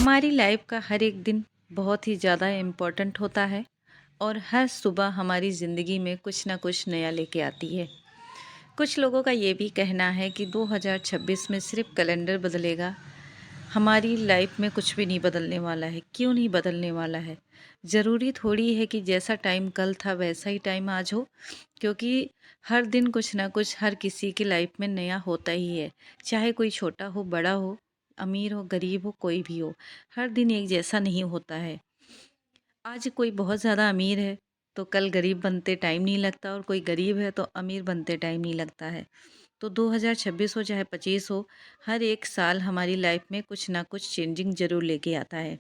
हमारी लाइफ का हर एक दिन बहुत ही ज़्यादा इम्पोर्टेंट होता है और हर सुबह हमारी ज़िंदगी में कुछ ना कुछ नया लेके आती है। कुछ लोगों का ये भी कहना है कि 2026 में सिर्फ कैलेंडर बदलेगा, हमारी लाइफ में कुछ भी नहीं बदलने वाला है। क्यों नहीं बदलने वाला है? ज़रूरी थोड़ी है कि जैसा टाइम कल था वैसा ही टाइम आज हो, क्योंकि हर दिन कुछ ना कुछ हर किसी की लाइफ में नया होता ही है। चाहे कोई छोटा हो, बड़ा हो, अमीर हो, गरीब हो, कोई भी हो, हर दिन एक जैसा नहीं होता है। आज कोई बहुत ज़्यादा अमीर है तो कल गरीब बनते टाइम नहीं लगता, और कोई गरीब है तो अमीर बनते टाइम नहीं लगता है। तो 2026 हो चाहे 25 हो, हर एक साल हमारी लाइफ में कुछ ना कुछ चेंजिंग ज़रूर लेके आता है।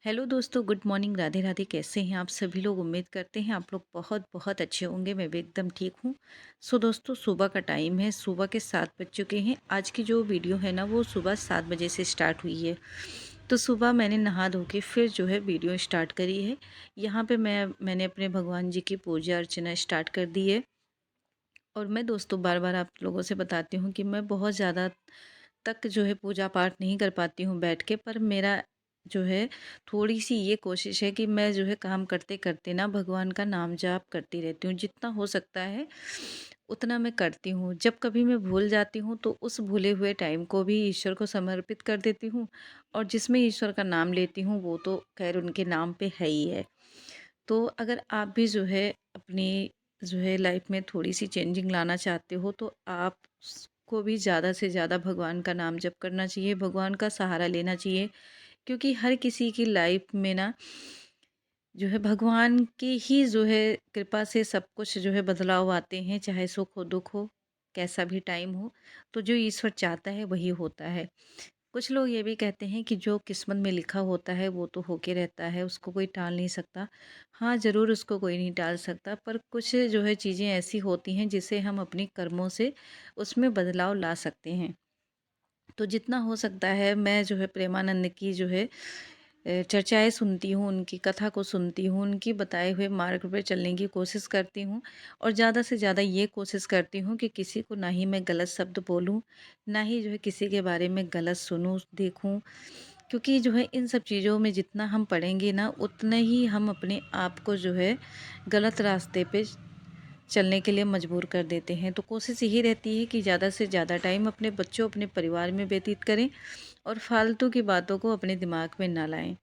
हेलो दोस्तों, गुड मॉर्निंग, राधे राधे। कैसे हैं आप सभी लोग? उम्मीद करते हैं आप लोग बहुत बहुत अच्छे होंगे। मैं भी एकदम ठीक हूँ। सो दोस्तों, सुबह का टाइम है, सुबह के 7 बज चुके हैं। आज की जो वीडियो है ना, वो सुबह 7 बजे से स्टार्ट हुई है। तो सुबह मैंने नहा धो के फिर जो है वीडियो स्टार्ट करी है। यहाँ पे मैंने अपने भगवान जी की पूजा अर्चना स्टार्ट कर दी है। और मैं दोस्तों बार बार आप लोगों से बताती हूँ कि मैं बहुत ज़्यादा तक जो है पूजा पाठ नहीं कर पाती हूँ बैठ के, पर मेरा जो है थोड़ी सी ये कोशिश है कि मैं जो है काम करते करते ना भगवान का नाम जाप करती रहती हूँ। जितना हो सकता है उतना मैं करती हूँ। जब कभी मैं भूल जाती हूँ तो उस भूले हुए टाइम को भी ईश्वर को समर्पित कर देती हूँ, और जिसमें ईश्वर का नाम लेती हूँ वो तो खैर उनके नाम पे है ही है। तो अगर आप भी जो है अपनी जो है लाइफ में थोड़ी सी चेंजिंग लाना चाहते हो तो आप को भी ज़्यादा से ज़्यादा भगवान का नाम जप करना चाहिए, भगवान का सहारा लेना चाहिए। क्योंकि हर किसी की लाइफ में ना जो है भगवान की ही जो है कृपा से सब कुछ जो है बदलाव आते हैं, चाहे सुख हो दुख हो, कैसा भी टाइम हो। तो जो ईश्वर चाहता है वही होता है। कुछ लोग ये भी कहते हैं कि जो किस्मत में लिखा होता है वो तो होके रहता है, उसको कोई टाल नहीं सकता। हाँ, ज़रूर उसको कोई नहीं टाल सकता, पर कुछ जो है चीज़ें ऐसी होती हैं जिसे हम अपनी कर्मों से उसमें बदलाव ला सकते हैं। तो जितना हो सकता है मैं जो है प्रेमानंद की जो है चर्चाएँ सुनती हूँ, उनकी कथा को सुनती हूँ, उनकी बताए हुए मार्ग पे चलने की कोशिश करती हूँ। और ज़्यादा से ज़्यादा ये कोशिश करती हूँ कि किसी को ना ही मैं गलत शब्द बोलूँ, ना ही जो है किसी के बारे में गलत सुनूँ, देखूँ। क्योंकि जो है इन सब चीज़ों में जितना हम पढ़ेंगे ना, उतना ही हम अपने आप को जो है गलत रास्ते पे चलने के लिए मजबूर कर देते हैं। तो कोशिश यही रहती है कि ज़्यादा से ज़्यादा टाइम अपने बच्चों, अपने परिवार में व्यतीत करें और फालतू की बातों को अपने दिमाग में ना लाएँ।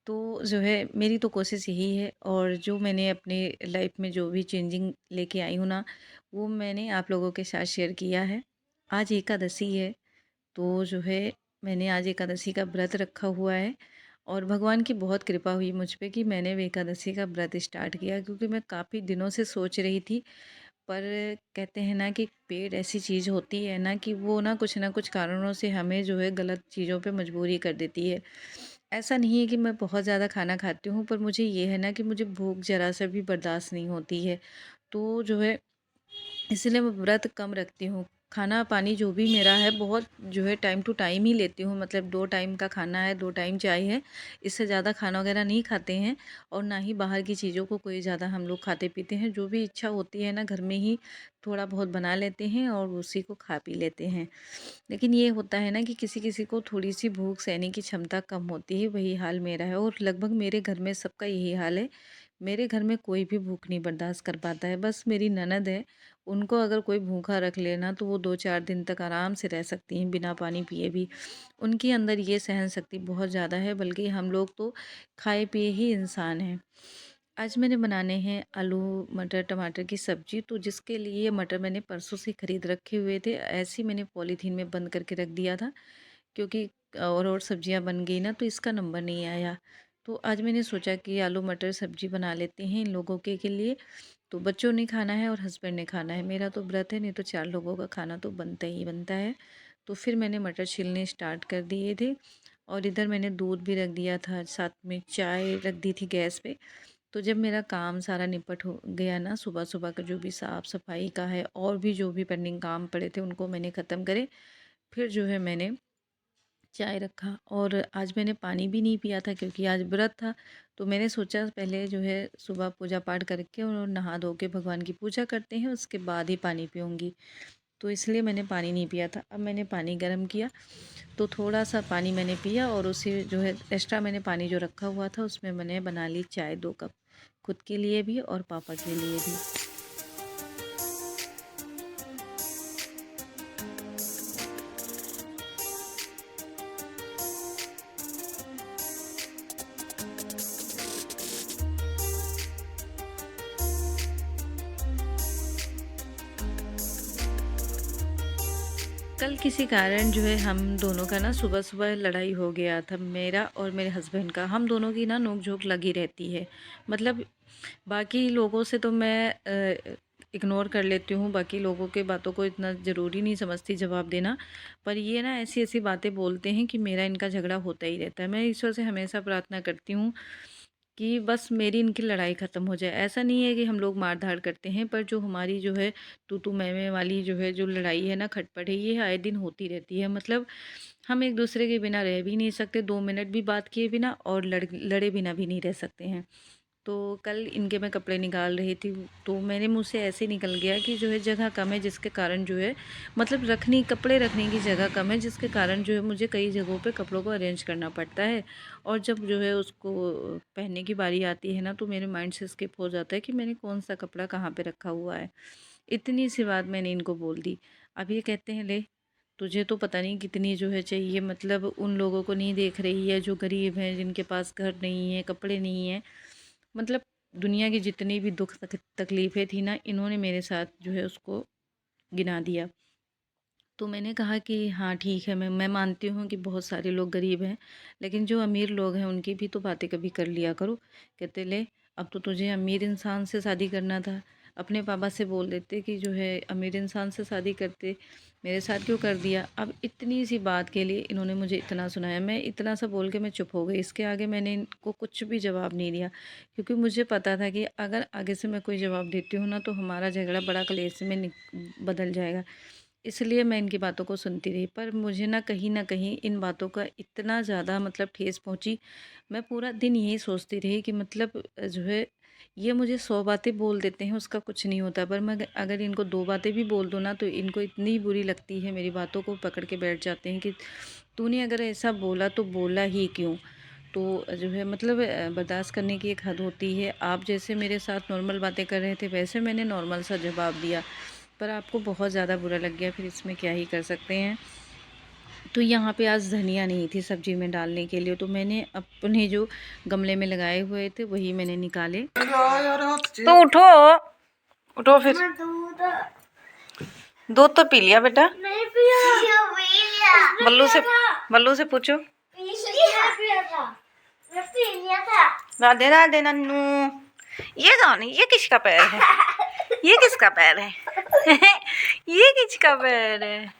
तो जो है मेरी तो कोशिश यही है, और जो मैंने अपने लाइफ में जो भी चेंजिंग लेके आई हूँ ना, वो मैंने आप लोगों के साथ शेयर किया है। आज एकादशी है, तो जो है मैंने आज एकादशी का व्रत रखा हुआ है, और भगवान की बहुत कृपा हुई मुझ पे कि मैंने वो एकादशी का व्रत स्टार्ट किया, क्योंकि मैं काफ़ी दिनों से सोच रही थी। पर कहते हैं ना कि पेट ऐसी चीज़ होती है ना कि वो ना कुछ कारणों से हमें जो है गलत चीज़ों पे मजबूरी कर देती है। ऐसा नहीं है कि मैं बहुत ज़्यादा खाना खाती हूँ, पर मुझे ये है ना कि मुझे भूख ज़रा सा भी बर्दाश्त नहीं होती है। तो जो है इसलिए मैं व्रत कम रखती हूँ। खाना पानी जो भी मेरा है बहुत जो है टाइम टू टाइम ही लेती हूँ, मतलब 2 टाइम का खाना है, 2 टाइम चाय है। इससे ज़्यादा खाना वगैरह नहीं खाते हैं, और ना ही बाहर की चीज़ों को कोई ज़्यादा हम लोग खाते पीते हैं। जो भी इच्छा होती है ना, घर में ही थोड़ा बहुत बना लेते हैं और उसी को खा पी लेते हैं। लेकिन ये होता है ना कि किसी-किसी को थोड़ी-सी भूख सहने की क्षमता कम होती है, वही हाल मेरा है, और लगभग मेरे घर में सबका यही हाल है। मेरे घर में कोई भी भूख नहीं बर्दाश्त कर पाता है, बस मेरी ननद है, उनको अगर कोई भूखा रख लेना तो वो 2-4 दिन तक आराम से रह सकती हैं बिना पानी पिए भी। उनके अंदर ये सहन शक्ति बहुत ज़्यादा है, बल्कि हम लोग तो खाए पिए ही इंसान हैं। आज मैंने बनाने हैं आलू मटर टमाटर की सब्ज़ी, तो जिसके लिए मटर मैंने परसों से खरीद रखे हुए थे। ऐसे ही मैंने पॉलीथीन में बंद करके रख दिया था, क्योंकि और सब्जियां बन गई ना तो इसका नंबर नहीं आया। तो आज मैंने सोचा कि आलू मटर सब्ज़ी बना लेते हैं इन लोगों के लिए। तो बच्चों ने खाना है और हस्बैंड ने खाना है। मेरा तो व्रत है, नहीं तो 4 लोगों का खाना तो बनता ही बनता है। तो फिर मैंने मटर छीलने स्टार्ट कर दिए थे, और इधर मैंने दूध भी रख दिया था, साथ में चाय रख दी थी गैस पे। तो जब मेरा काम सारा निपट हो गया ना, सुबह-सुबह का जो भी साफ़-सफ़ाई का है और भी जो भी पेंडिंग काम पड़े थे उनको मैंने ख़त्म करे, फिर जो है मैंने चाय रखा। और आज मैंने पानी भी नहीं पिया था क्योंकि आज व्रत था। तो मैंने सोचा पहले जो है सुबह पूजा पाठ करके और नहा धो के भगवान की पूजा करते हैं, उसके बाद ही पानी पीऊँगी। तो इसलिए मैंने पानी नहीं पिया था। अब मैंने पानी गर्म किया तो थोड़ा सा पानी मैंने पिया और उसी जो है एक्स्ट्रा मैंने पानी जो रखा हुआ था उसमें मैंने बना ली चाय 2 कप, खुद के लिए भी और पापा के लिए भी। कल किसी कारण जो है हम दोनों का ना सुबह-सुबह लड़ाई हो गया था, मेरा और मेरे हस्बैंड का। हम दोनों की ना नोक-झोंक लगी रहती है। मतलब बाकी लोगों से तो मैं इग्नोर कर लेती हूँ, बाकी लोगों के बातों को इतना ज़रूरी नहीं समझती जवाब देना। पर ये ना ऐसी-ऐसी बातें बोलते हैं कि मेरा इनका झगड़ा होता ही रहता है। मैं ईश्वर से हमेशा प्रार्थना करती हूँ कि बस मेरी इनकी लड़ाई ख़त्म हो जाए। ऐसा नहीं है कि हम लोग मार-धाड़ करते हैं, पर जो हमारी जो है तू-तू मैं-मैं वाली जो है जो लड़ाई है ना, खटपट है, ये आए दिन होती रहती है। मतलब हम एक-दूसरे के बिना रह भी नहीं सकते, 2 मिनट भी बात किए बिना और लड़े बिना भी नहीं रह सकते हैं। तो कल इनके मैं कपड़े निकाल रही थी, तो मेरे मुँह से ऐसे निकल गया कि जो है जगह कम है जिसके कारण जो है मतलब कपड़े रखने की जगह कम है जिसके कारण जो है मुझे कई जगहों पे कपड़ों को अरेंज करना पड़ता है। और जब जो है उसको पहनने की बारी आती है ना तो मेरे माइंड से स्किप हो जाता है कि मैंने कौन-सा कपड़ा कहाँ पे रखा हुआ है। इतनी सी बात मैंने इनको बोल दी। अब ये कहते हैं ले तुझे तो पता नहीं कितनी जो है चाहिए, मतलब उन लोगों को नहीं देख रही है जो गरीब हैं, जिनके पास घर नहीं है, कपड़े नहीं हैं। मतलब दुनिया की जितनी भी दुख तकलीफ़ें थी ना, इन्होंने मेरे साथ जो है उसको गिना दिया। तो मैंने कहा कि हाँ ठीक है, मैं मानती हूँ कि बहुत सारे लोग गरीब हैं, लेकिन जो अमीर लोग हैं उनकी भी तो बातें कभी कर लिया करो। कहते ले अब तो तुझे अमीर इंसान से शादी करना था, अपने पापा से बोल देते कि जो है अमीर इंसान से शादी करते, मेरे साथ क्यों कर दिया। अब इतनी सी बात के लिए इन्होंने मुझे इतना सुनाया, मैं इतना सा बोल के मैं चुप हो गई। इसके आगे मैंने इनको कुछ भी जवाब नहीं दिया, क्योंकि मुझे पता था कि अगर आगे से मैं कोई जवाब देती हूँ ना तो हमारा झगड़ा बड़ा कलेश में बदल जाएगा। इसलिए मैं इनकी बातों को सुनती रही, पर मुझे ना कहीं इन बातों का इतना ज़्यादा मतलब ठेस पहुँची। मैं पूरा दिन यही सोचती रही कि मतलब जो है ये मुझे 100 बातें बोल देते हैं उसका कुछ नहीं होता, पर मैं अगर इनको 2 बातें भी बोल दूँ ना तो इनको इतनी बुरी लगती है, मेरी बातों को पकड़ के बैठ जाते हैं कि तूने अगर ऐसा बोला तो बोला ही क्यों? तो जो है मतलब बर्दाश्त करने की एक हद होती है। आप जैसे मेरे साथ नॉर्मल बातें कर रहे थे वैसे मैंने नॉर्मल सा जवाब दिया, पर आपको बहुत ज़्यादा बुरा लग गया, फिर इसमें क्या ही कर सकते हैं। तो यहाँ पे आज धनिया नहीं थी सब्ज़ी में डालने के लिए, तो मैंने अपने जो गमले में लगाए हुए थे वही मैंने निकाले। तो उठो, उठो फिर। दूध तो पी लिया बेटा। नहीं पिया। बल्लू से पूछो। राधे राधे नन्नू। ये कौन है? ये किसका पैर है? ये किसका पैर है? ये किसका पैर है?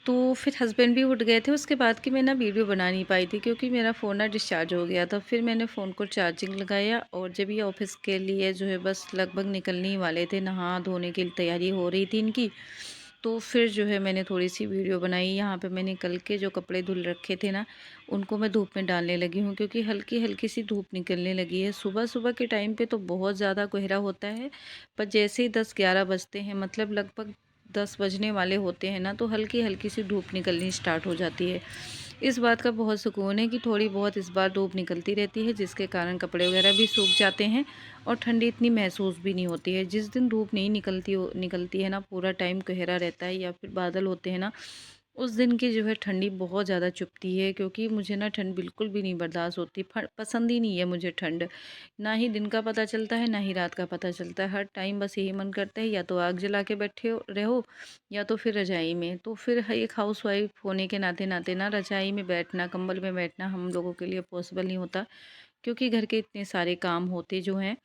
तो फिर हस्बैंड भी उठ गए थे उसके बाद कि मैं ना वीडियो बना नहीं पाई थी, क्योंकि मेरा फ़ोन ना डिस्चार्ज हो गया था। फिर मैंने फ़ोन को चार्जिंग लगाया और जब ये ऑफिस के लिए जो है बस लगभग निकलने ही वाले थे, नहा धोने की तैयारी हो रही थी इनकी, तो फिर जो है मैंने थोड़ी सी वीडियो बनाई। यहाँ पे मैंने कल के जो कपड़े धुल रखे थे ना उनको मैं धूप में डालने लगी हूँ, क्योंकि हल्की हल्की सी धूप निकलने लगी है। सुबह सुबह के टाइम पे तो बहुत ज़्यादा कोहरा होता है, पर जैसे ही 10-11 बजते हैं, मतलब लगभग 10 बजने वाले होते हैं ना, तो हल्की हल्की सी धूप निकलनी स्टार्ट हो जाती है। इस बात का बहुत सुकून है कि थोड़ी बहुत इस बार धूप निकलती रहती है, जिसके कारण कपड़े वगैरह भी सूख जाते हैं और ठंडी इतनी महसूस भी नहीं होती है। जिस दिन धूप नहीं निकलती है ना, पूरा टाइम कोहरा रहता है या फिर बादल होते हैं ना, उस दिन की जो है ठंडी बहुत ज़्यादा चुभती है, क्योंकि मुझे ना ठंड बिल्कुल भी नहीं बर्दाश्त होती। पसंद ही नहीं है मुझे ठंड। ना ही दिन का पता चलता है, ना ही रात का पता चलता है। हर टाइम बस यही मन करता है या तो आग जला के बैठे रहो या तो फिर रज़ाई में। तो फिर एक हाउसवाइफ होने के नाते-नाते ना रज़ाई में बैठना, कंबल में बैठना हम लोगों के लिए पॉसिबल नहीं होता, क्योंकि घर के इतने सारे काम होते जो हैं,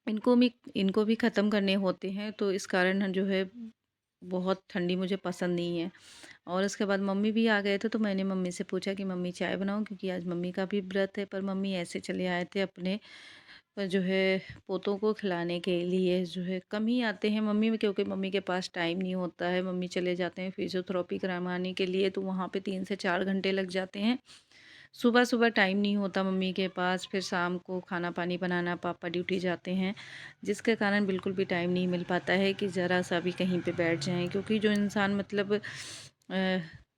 इनको भी ख़त्म करने होते हैं। तो इस कारण जो है बहुत ठंडी मुझे पसंद नहीं है। और उसके बाद मम्मी भी आ गए थे, तो मैंने मम्मी से पूछा कि मम्मी चाय बनाऊँ, क्योंकि आज मम्मी का भी व्रत है। पर मम्मी ऐसे चले आए थे अपने जो है पोतों को खिलाने के लिए, जो है कम ही आते हैं मम्मी में, क्योंकि मम्मी के पास टाइम नहीं होता है। मम्मी चले जाते हैं फिजियोथेरेपी करवाने के लिए, तो वहाँ पे 3 से 4 घंटे लग जाते हैं। सुबह-सुबह टाइम नहीं होता मम्मी के पास, फिर शाम को खाना पानी बनाना, पापा ड्यूटी जाते हैं, जिसके कारण बिल्कुल भी टाइम नहीं मिल पाता है कि ज़रा-सा भी कहीं पे बैठ जाएँ, क्योंकि जो इंसान मतलब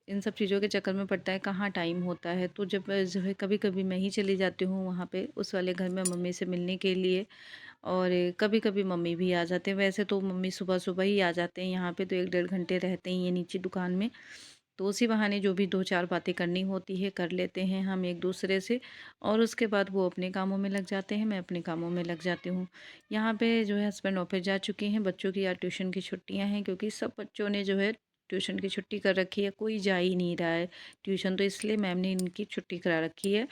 इन सब चीज़ों के चक्कर में पड़ता है, कहाँ टाइम होता है। तो जब जो है कभी-कभी मैं ही चली जाती हूँ वहाँ पे उस वाले घर में मम्मी से मिलने के लिए, और कभी-कभी मम्मी भी आ जाते हैं। वैसे तो मम्मी सुबह-सुबह ही आ जाते हैं यहाँ पे, तो 1 डेढ़ घंटे रहते ही हैं नीचे दुकान में। तो उसी बहाने जो भी 2-4 बातें करनी होती है कर लेते हैं हम एक-दूसरे से, और उसके बाद वो अपने कामों में लग जाते हैं, मैं अपने कामों में लग जाती हूँ। यहाँ पे जो है हस्बैंड ऑफिस जा चुके हैं, बच्चों की आज ट्यूशन की छुट्टियाँ हैं, क्योंकि सब बच्चों ने जो है ट्यूशन की छुट्टी कर रखी है, कोई जा ही नहीं रहा है ट्यूशन, तो इसलिए मैम ने इनकी छुट्टी करा रखी है।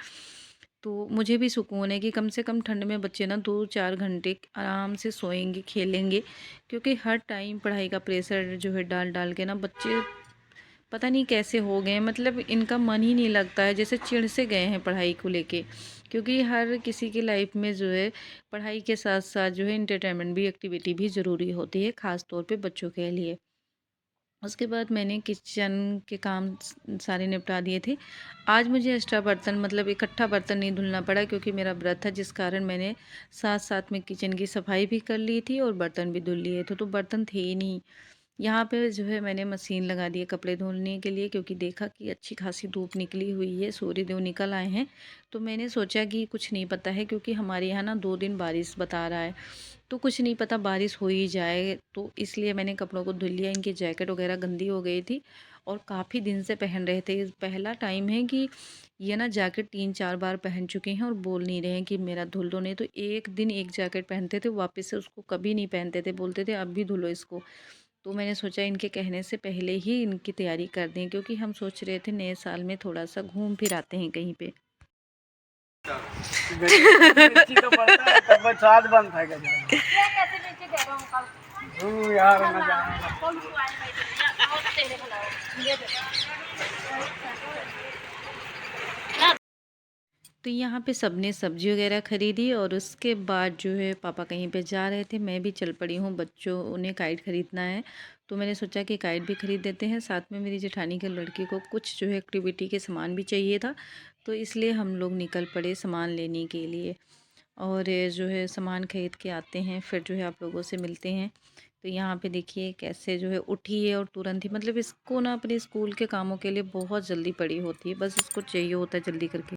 तो मुझे भी सुकून है कि कम से कम ठंड में बच्चे ना 2-4 घंटे आराम से सोएँगे, खेलेंगे, क्योंकि हर टाइम पढ़ाई का प्रेशर जो है डाल-डाल के ना बच्चे पता नहीं कैसे हो गए हैं, मतलब इनका मन ही नहीं लगता है, जैसे चिढ़ से गए हैं पढ़ाई को लेके। क्योंकि हर किसी की लाइफ में जो है पढ़ाई के साथ-साथ जो है एंटरटेनमेंट भी, एक्टिविटी भी ज़रूरी होती है, ख़ास तौर पे बच्चों के लिए। उसके बाद मैंने किचन के काम सारे निपटा दिए थे। आज मुझे एक्स्ट्रा बर्तन मतलब इकट्ठा बर्तन नहीं धुलना पड़ा, क्योंकि मेरा व्रत था, जिस कारण मैंने साथ-साथ में किचन की सफाई भी कर ली थी और बर्तन भी धुल लिए थे, तो बर्तन थे ही नहीं। यहाँ पे जो है मैंने मशीन लगा दी है कपड़े धोने के लिए, क्योंकि देखा कि अच्छी खासी धूप निकली हुई है, सूर्यदेव निकल आए हैं। तो मैंने सोचा कि कुछ नहीं पता है, क्योंकि हमारे यहाँ ना 2 दिन बारिश बता रहा है, तो कुछ नहीं पता बारिश हो ही जाए, तो इसलिए मैंने कपड़ों को धुल लिया। इनकी जैकेट वगैरह गंदी हो गई थी और काफ़ी दिन से पहन रहे थे। पहला टाइम है कि ये ना जैकेट 3-4 बार पहन चुके हैं और बोल नहीं रहे हैं कि मेरा धुल दो, नहीं तो एक दिन एक जैकेट पहनते थे, वापस से उसको कभी नहीं पहनते थे, बोलते थे अब भी धुलो इसको। तो मैंने सोचा इनके कहने से पहले ही इनकी तैयारी कर दें, क्योंकि हम सोच रहे थे नए साल में थोड़ा-सा घूम फिर आते हैं कहीं पे। मिर्ची तो पड़ता है तब स्वाद बनता है गजरा। यार मजा आया। तो यहाँ पे सबने सब्ज़ी वगैरह ख़रीदी, और उसके बाद जो है पापा कहीं पे जा रहे थे, मैं भी चल पड़ी हूँ, बच्चों उन्हें काइट ख़रीदना है, तो मैंने सोचा कि काइट भी ख़रीद देते हैं। साथ में मेरी जेठानी के लड़के को कुछ जो है एक्टिविटी के सामान भी चाहिए था, तो इसलिए हम लोग निकल पड़े सामान लेने के लिए। और ये जो है सामान ख़रीद के आते हैं, फिर जो है आप लोगों से मिलते हैं। तो यहाँ पे देखिए कैसे जो है उठी है और तुरंत ही, मतलब इसको ना अपने स्कूल के कामों के लिए बहुत जल्दी पड़ी होती है, बस इसको चाहिए होता है जल्दी करके